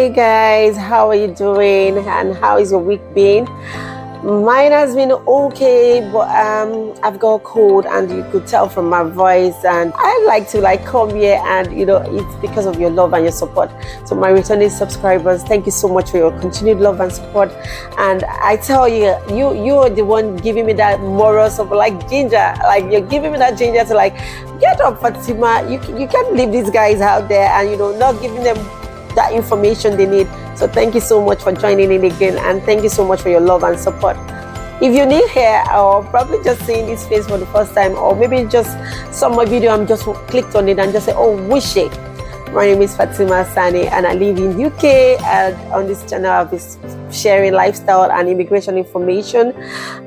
Hey guys, how are you doing and how is your week been? Mine has been okay, but I've got a cold and you could tell from my voice, and I like to come here, and it's because of your love and your support. So my returning subscribers, thank you so much for your continued love and support. And I tell you, you're the one giving me that morals of ginger, you're giving me that ginger to get up, Fatima. You can't leave these guys out there and not giving them that information they need. So thank you so much for joining in again, and thank you so much for your love and support. If you're new here or probably just seeing this face for the first time, or maybe just saw my video and just clicked on it and just say, oh, wish it. My name is Fatima Sani and I live in UK, and on this channel I'll be sharing lifestyle and immigration information.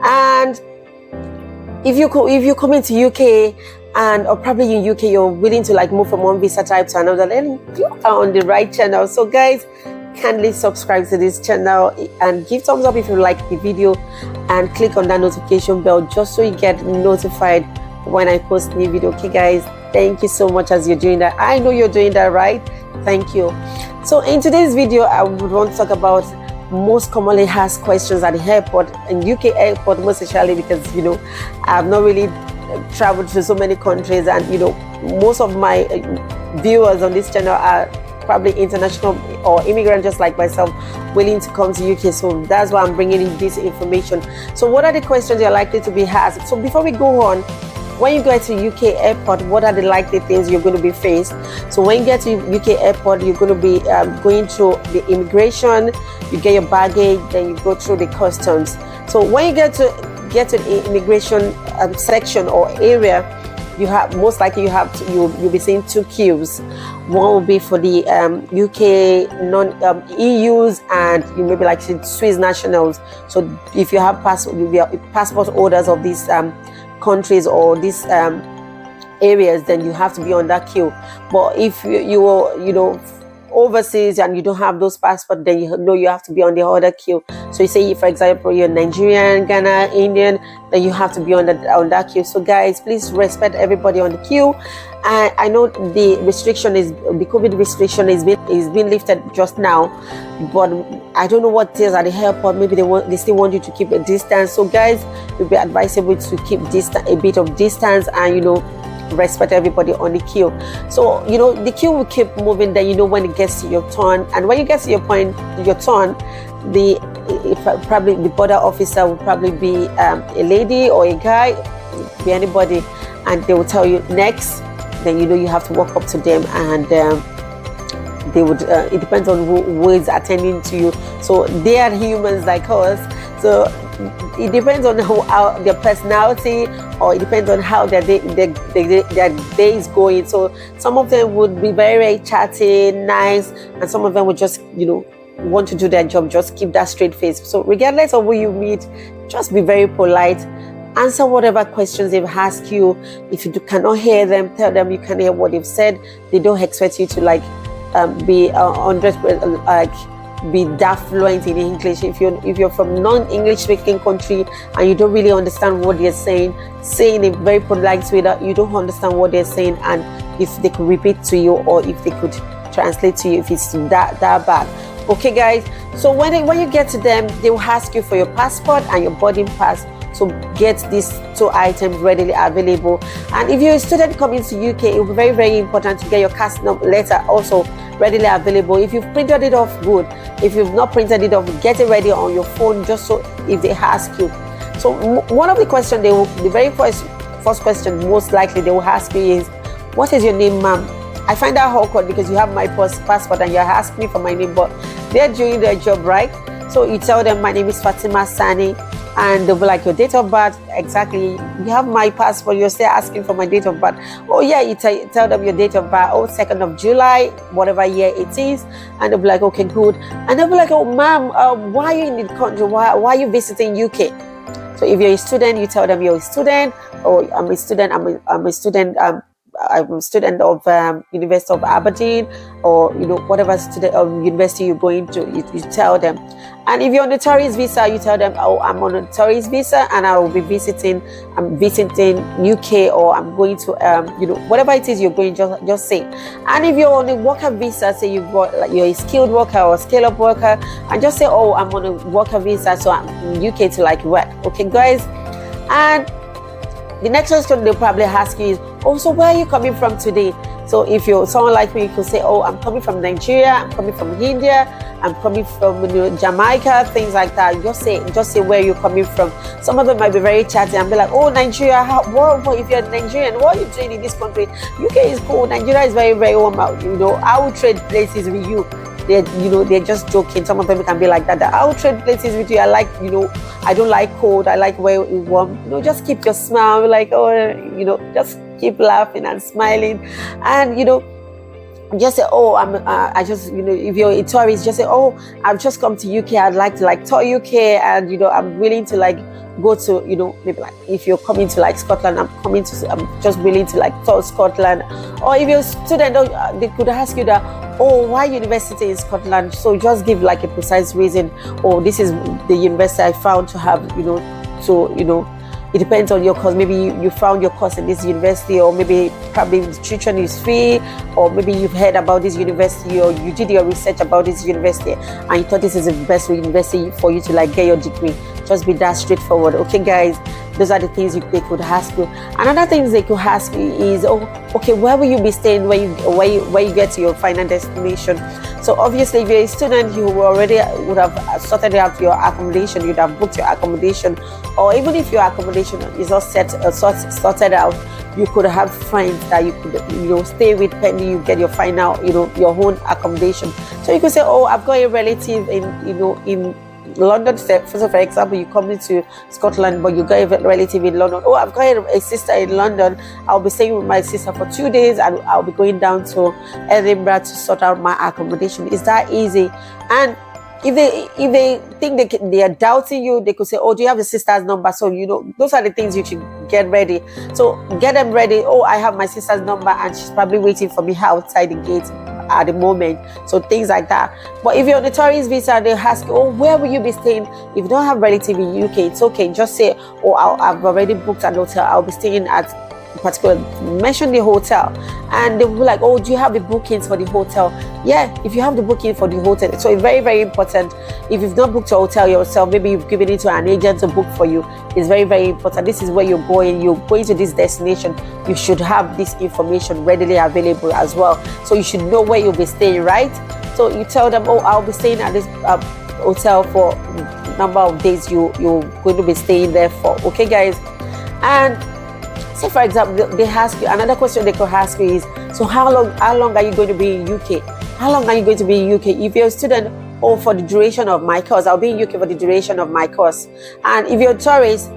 And if you come into UK or probably in UK you're willing to move from one visa type to another, then you are on the right channel. So guys, kindly subscribe to this channel and give thumbs up if you like the video, and click on that notification bell just so you get notified when I post new video. Okay guys, thank you so much as you're doing that. I know you're doing that right. Thank you. So in today's video I would want to talk about most commonly asked questions at the airport, in UK airport most especially, because I've not really traveled to so many countries, and most of my viewers on this channel are probably international or immigrant just like myself, willing to come to UK. So that's why I'm bringing in this information. So what are the questions you're likely to be asked? So before we go on, when you go to UK airport, what are the likely things you're going to be faced? So when you get to UK airport, you're going to be going through the immigration, you get your baggage, then you go through the customs. So when you get to the immigration section or area, you have most likely you'll be seeing two queues. One will be for the UK non-EUs, and you may be Swiss nationals. So if you have passport holders of these countries or these areas, then you have to be on that queue. But if you are overseas and you don't have those passports, then you have to be on the other queue. So you say, for example, you're Nigerian, Ghana, Indian, then you have to be on that queue. So guys, please respect everybody on the queue. And I know the COVID restriction is being lifted just now, but I don't know what it is at the airport. Maybe they still want you to keep a distance. So guys, it would be advisable to keep a bit of distance and respect everybody on the queue. So the queue will keep moving. Then when it gets to your turn, and when you get to your turn, probably the border officer will probably be a lady or a guy, be anybody, and they will tell you next. Then you have to walk up to them, and they would it depends on who is attending to you. So they are humans like us, so it depends on how their personality, or it depends on how their day is going. So some of them would be very, very chatty, nice, and some of them would just want to do their job, just keep that straight face. So regardless of who you meet, just be very polite, answer whatever questions they've asked you. If you cannot hear them, tell them you can hear what they've said. They don't expect you to be 100% be that fluent in English. If you're from non-English speaking country and you don't really understand what they're saying, say in a very polite way that you don't understand what they're saying, and if they could repeat to you, or if they could translate to you if it's that bad. Okay guys, so when you get to them, they will ask you for your passport and your boarding pass. So get these two items readily available. And if you're a student coming to UK, it will be very, very important to get your CAS letter also readily available. If you've printed it off, good. If you've not printed it off, get it ready on your phone, just so if they ask you. So one of the questions the very first question most likely they will ask you is, what is your name, ma'am? I find that awkward because you have my passport and you're asking me for my name, but they're doing their job, right? So you tell them, my name is Fatima Sani, and they'll be like, your date of birth, exactly. You have my passport, you're still asking for my date of birth. Oh yeah, you tell them your date of birth, 2nd of July, whatever year it is, and they'll be like, okay, good. And they'll be like, oh ma'am, why are you in the country? Why are you visiting UK? So if you're a student, you tell them you're a student, or I'm a student of University of Aberdeen, or whatever student or university you're going to, you tell them. And if you're on a tourist visa, you tell them, oh, I'm on a tourist visa and I will be I'm visiting UK, or I'm going to, whatever it is you're going, just say. And if you're on a worker visa, say you've got, like, you're a skilled worker or scale-up worker, and just say, oh, I'm on a worker visa, so I'm in UK to like work. Okay, guys. And the next question they'll probably ask you is, oh, so where are you coming from today? So if you're someone like me, you could say, oh, I'm coming from Nigeria, I'm coming from India, I'm coming from Jamaica, things like that. Just say where you're coming from. Some of them might be very chatty and be like, oh, Nigeria, what if you're Nigerian, what are you doing in this country? UK is cool, Nigeria is very, very warm out. I will trade places with you. They're just joking. Some of them can be like that. I will trade places with you. I like, I don't like cold. I like where it's warm. Just keep your smile. Like, just keep laughing and smiling. And, just say, oh, if you're a tourist, just say, oh, I've just come to UK. I'd like to like tour UK, and, I'm willing to like go to, maybe like if you're coming to like Scotland, I'm just willing to like tour Scotland. Or if you're a student, they could ask you that, oh, why university in Scotland? So just give like a precise reason. Oh, this is the university I found to have, it depends on your course. Maybe you found your course in this university, or maybe probably the tuition is free, or maybe you've heard about this university, or you did your research about this university and you thought this is the best university for you to like get your degree. Just be that straightforward. Okay, guys, those are the things they could ask you. Another thing they could ask you is, oh, okay, where will you be staying when you get to your final destination? So obviously, if you're a student, you already would have sorted out your accommodation. You'd have booked your accommodation, or even if your accommodation is not sorted out, you could have friends that you could stay with pending you get your final your own accommodation. So you could say, oh, I've got a relative in London. So for example, you come into Scotland, but you got a relative in London. Oh, I've got a sister in London. I'll be staying with my sister for 2 days, and I'll be going down to Edinburgh to sort out my accommodation. It's that easy. And if they think they are doubting you, they could say, oh, do you have the sister's number? So those are the things you should get ready. So get them ready. Oh, I have my sister's number, and she's probably waiting for me outside the gate at the moment. So things like that. But if you're on a tourist visa, they ask you, oh, where will you be staying? If you don't have relative in UK, it's okay. Just say, oh, I've already booked an hotel. I'll be staying at particular, mention the hotel, and they will be like, oh, do you have the bookings for the hotel? Yeah, if you have the booking for the hotel. So it's very, very important. If you've not booked a hotel yourself, maybe you've given it to an agent to book for you. It's very, very important. This is where you're going to this destination. You should have this information readily available as well, so you should know where you'll be staying, right? So you tell them, oh, I'll be staying at this hotel for number of days you're going to be staying there for. Okay, guys. And say, for example, they ask you, another question they could ask you is, so how long are you going to be in UK? How long are you going to be in UK? If you're a student, oh, for the duration of my course, I'll be in UK for the duration of my course. And if you're a tourist,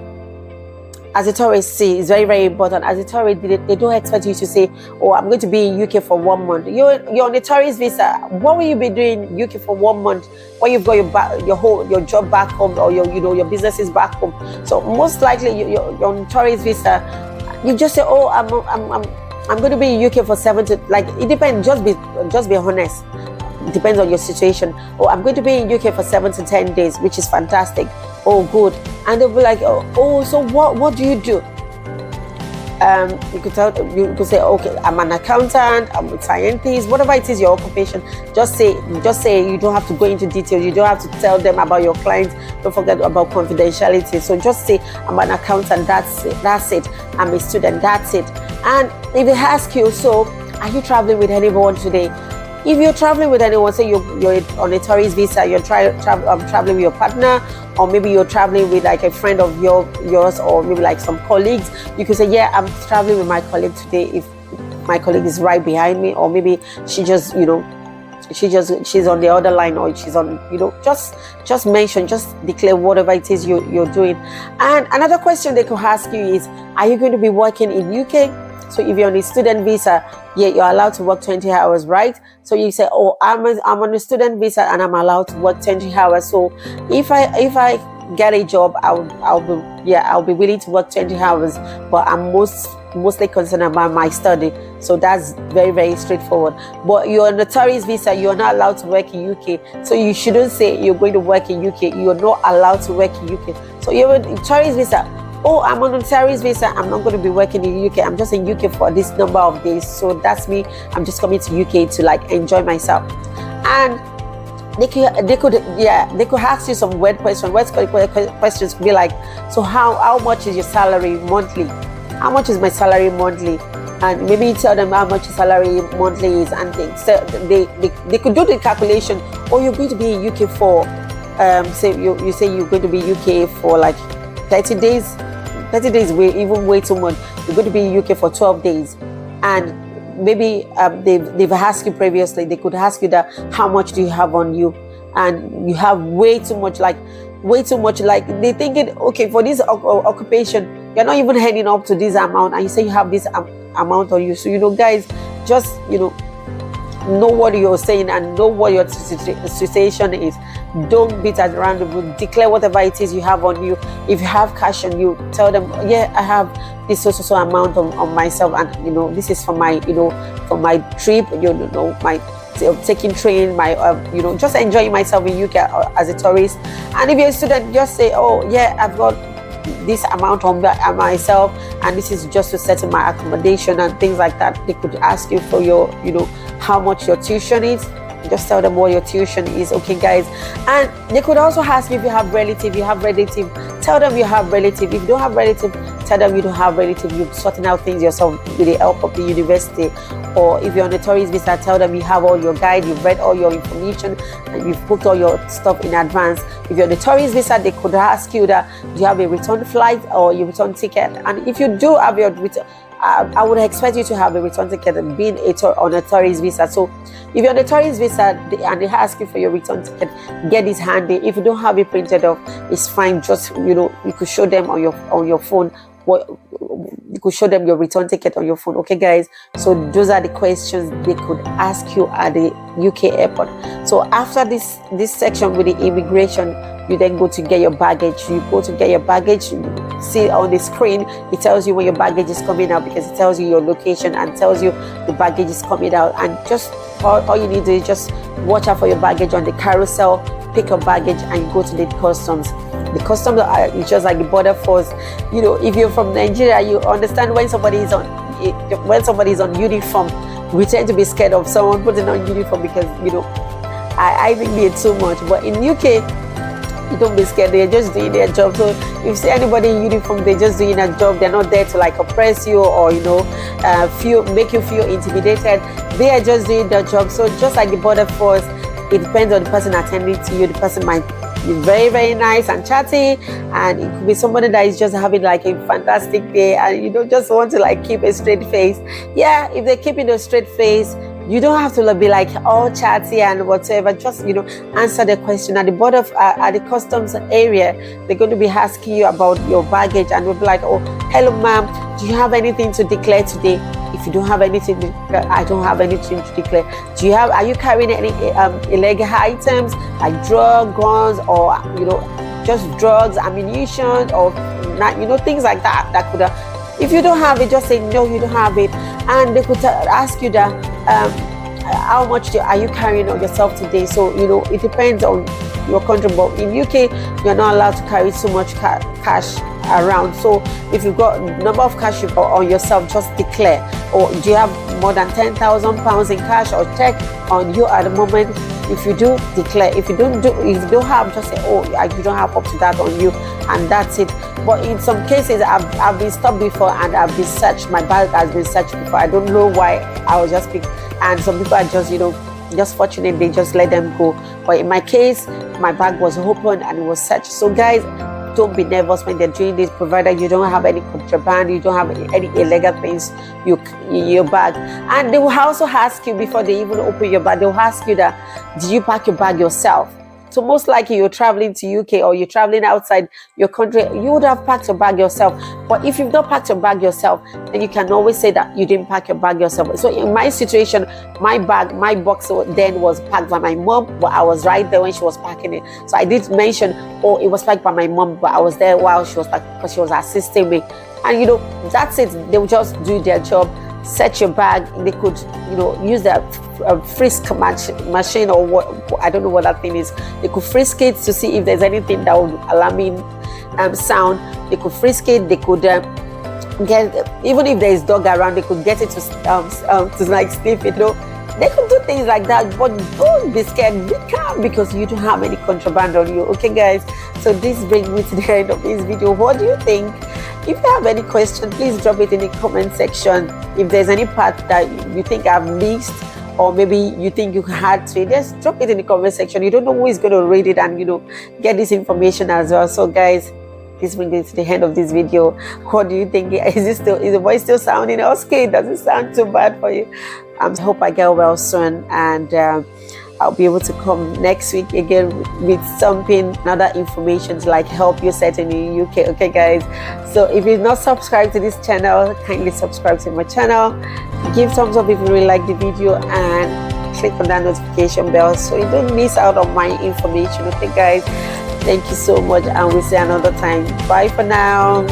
as a tourist, see, it's very, very important. As a tourist, they don't expect you to say, oh, I'm going to be in UK for 1 month. You're on a tourist visa. What will you be doing in UK for 1 month when you've got your job back home, or your business is back home? So most likely you're on a tourist visa. You just say, oh, I'm going to be in UK for 7 to, like, it depends. Just be honest. It depends on your situation. Oh, I'm going to be in UK for 7 to 10 days, which is fantastic. Oh, good. And they'll be like, oh, so what do you do? You could say, okay, I'm an accountant, I'm a scientist, whatever it is your occupation. Just say you don't have to go into details. You don't have to tell them about your clients. Don't forget about confidentiality. So just say, I'm an accountant. That's it. I'm a student. That's it. And if they ask you, so are you traveling with anyone today? If you're traveling with anyone, say you're on a tourist visa, you're traveling with your partner, or maybe you're traveling with like a friend of yours, or maybe like some colleagues, you could say, yeah, I'm traveling with my colleague today. If my colleague is right behind me, or maybe she's on the other line, or she's on, just mention, just declare whatever it is you're doing. And another question they could ask you is, are you going to be working in UK? So if you're on a student visa, yeah, you're allowed to work 20 hours, right? So you say, oh, I'm on a student visa and I'm allowed to work 20 hours. So if I get a job, I'll be willing to work 20 hours, but I'm mostly concerned about my study. So that's very, very straightforward. But you're on a tourist visa, you're not allowed to work in UK. So you shouldn't say you're going to work in UK. You're not allowed to work in UK. So you're on a tourist visa. Oh, I'm on a tourist visa, I'm not going to be working in UK. I'm just in UK for this number of days. So that's me. I'm just coming to UK to like enjoy myself. And they could ask you some weird questions. Questions could be like, so how much is your salary monthly? How much is my salary monthly? And maybe you tell them how much your salary monthly is, and they could do the calculation. Oh, you're going to be in UK for say you say you're going to be UK for like 30 days. 30 days way too much. You're going to be in UK for 12 days, and maybe they've asked you previously. They could ask you that, how much do you have on you? And you have way too much. Like they thinking, okay, for this occupation, you're not even heading up to this amount, and you say you have this amount on you. So guys, just know what you're saying and know what your situation is. Don't beat around the bush. Declare whatever it is you have on you. If you have cash on you, tell them, yeah, I have this so amount on myself, and this is for my for my trip, my taking train, my just enjoying myself in UK as a tourist. And if you're a student, just say, oh yeah, I've got this amount on myself, and this is just to settle my accommodation and things like that. They could ask you for your how much your tuition is. Just tell them what your tuition is, okay guys. And they could also ask you if you have relative. Tell them you have relative. If you don't have relative, tell them you don't have relative. You're sorting out things yourself with the help of the university. Or if you're on a tourist visa, tell them you have all your guide, you've read all your information, and you've booked all your stuff in advance. If you're on a tourist visa, they could ask you that, do you have a return flight or your return ticket? And if you do have your return, I would expect you to have a return ticket and being on a tourist visa. So if you're on a tourist visa and they ask you for your return ticket, get this handy. If you don't have it printed off, it's fine. Just you could show them on your phone. You could show them your return ticket on your phone. Okay guys, so those are the questions they could ask you at the UK airport. So after this section with the immigration, you then go to get your baggage. You go to get your baggage. See on the screen, it tells you when your baggage is coming out, because it tells you your location and tells you the baggage is coming out. And just all you need to do is just watch out for your baggage on the carousel, pick your baggage, and you go to the customs. The customs is just like the border force. If you're from Nigeria, you understand when somebody is on uniform, we tend to be scared of someone putting on uniform, because I think they're too much. But in UK, you don't be scared. They're just doing their job. So if you see anybody in uniform, they're just doing a job. They're not there to like oppress you or make you feel intimidated. They are just doing their job. So just like the border force, it depends on the person attending to you. The person might be very, very nice and chatty, and it could be somebody that is just having like a fantastic day, and you don't just want to like keep a straight face. Yeah, if they're keeping a straight face, you don't have to be like all chatty and whatever. Just answer the question at the border at the customs area. They're going to be asking you about your baggage, and we'll be like, oh, hello ma'am, do you have anything to declare today? If you don't have anything to declare, I don't have anything to declare. Are you carrying any illegal items like drug, guns, or just drugs, ammunition, or things like that? That could if you don't have it, just say no, you don't have it. And they could ask you that how much are you carrying on yourself today? So it depends on your country, but in UK you're not allowed to carry so much cash around. So if you've got number of cash you've got on yourself, just declare. Or do you have more than £10,000 in cash or check on you at the moment? If you do, declare. If you don't have, just say, oh, you don't have up to that on you, and that's it. But in some cases, I've been stopped before, and I've been searched. My bag has been searched before. I don't know why. I was just picked, and some people are just fortunate, they just let them go. But in my case, my bag was open and it was searched. So guys, don't be nervous when they're doing this, provided you don't have any contraband, you don't have any illegal things in your bag. And they will also ask you, before they even open your bag, they'll ask you that, did you pack your bag yourself? So most likely you're traveling to UK or you're traveling outside your country, you would have packed your bag yourself. But if you've not packed your bag yourself, then you can always say that you didn't pack your bag yourself. So in my situation, my box then was packed by my mom, but I was right there when she was packing it. So I did mention, oh, it was packed by my mom, but I was there while she was packing because she was assisting me. And that's it. They would just do their job. Set your bag. They could, use their frisk machine or what, I don't know what that thing is. They could frisk it to see if there's anything that would alarming sound. They could frisk it. They could get, even if there is dog around, they could get it to like sniff it. They could do things like that, but don't be scared. Be calm because you don't have any contraband on you. Okay, guys. So this brings me to the end of this video. What do you think? If you have any question, please drop it in the comment section. If there's any part that you think I've missed, or maybe you think you had to, just drop it in the comment section. You don't know who is going to read it and get this information as well. So guys, this brings me to the end of this video. What do you think? Is the voice still sounding okay? Does it sound too bad for you? I hope I get well soon, and I'll be able to come next week again with another information to like help you settle in the UK. Okay, guys. So if you're not subscribed to this channel, kindly subscribe to my channel. Give thumbs up if you really like the video, and click on that notification bell so you don't miss out on my information. Okay, guys. Thank you so much, and we'll see you another time. Bye for now.